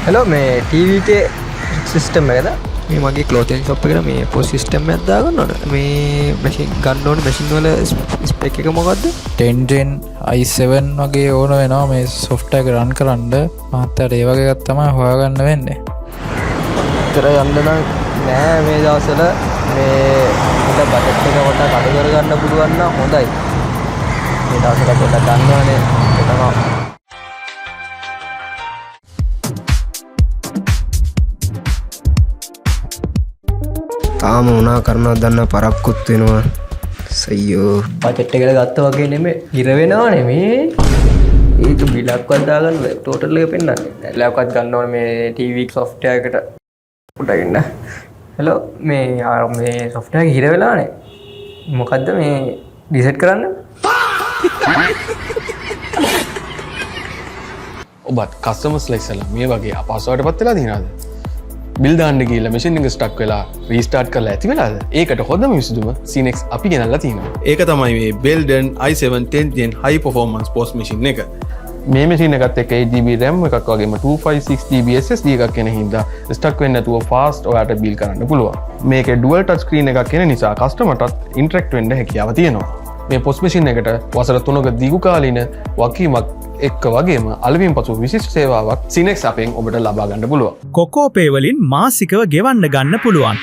Hello මේ ටීවීට system එකද මේ මගේ ක්ලෝතින් ෂොප් එකට මේ පොස් සිස්ටම් එකක් දාගන්න ඕන මේ මැෂින් ගන්න ඕනේ මැෂින් වල ස්පෙක් එක මොකද්ද 10 Gen i7 වගේ ඕන වෙනවා මේ software එක run කරන්න මහත්තයාට ඒ වගේ එකක් තමයි හොයාගන්න වෙන්නේ. ඉතර යන්න නම් නෑ මේ දවස්වල මේ උඩ බජට් එක පොඩ්ඩක් අඩු කරගන්න පුළුවන් නම් හොඳයි. මේ දවස්වල පොඩ්ඩක් ගන්නවනේ ඒක තමයි. තාම උනා කරනවා දන්න පරක්කුත් වෙනවා සයියෝ බජට් එකට ගත්තා වගේ නෙමෙයි ඉර වෙනවා නෙමේ ඒක බිලක්වත් දාගන්න ටෝටල් එක පෙන්නන්නේ ලැප්ටොප් එකක් ගන්න ඕනේ මේ ටීවී software එකට පොඩ්ඩක් ඉන්න හෙලෝ මේ software එක හිර වෙලානේ මොකද්ද මේ රීසෙට් කරන්න ඔබත් කස්ටමර්ස්ලා ඉස්සලා මේ වගේ අපහසුතාවයට පත් වෙලා තියෙනවද? බිල් දාන්න ගිහලා මැෂින් එක ස්ටක් වෙලා රීස්ටාර්ට් කරලා ඇති වෙලාද? ඒකට හොඳම විසඳුම Cinex අපි ගෙනල්ලා තියෙනවා. ඒක තමයි මේ Belden i7 10 Gen high performance post machine එක. මේ මැෂින් එකත් එක්ක 8GB RAM එකක් වගේම 256GB SSD එකක් එන හින්දා ස්ටක් වෙන්නේ නැතුව ෆාස්ට් ඔයාලට බිල් කරන්න පුළුවන්. මේකේ dual touch screen එකක් එන නිසා කස්ටමර්ටත් ඉන්ටරැක්ට් වෙන්න හැකියාව තියෙනවා. මේ පොස් මැෂින් එකට වසර 3ක දීර්ඝ කාලීන වගකීමක් එක්ක වගේම අලවින් පසු විශිෂ්ට සේවාවක් Cinex අපෙන් ඔබට ලබා ගන්න පුළුවන්. කොකෝපේ වලින් මාසිකව ගෙවන්න ගන්න පුළුවන්.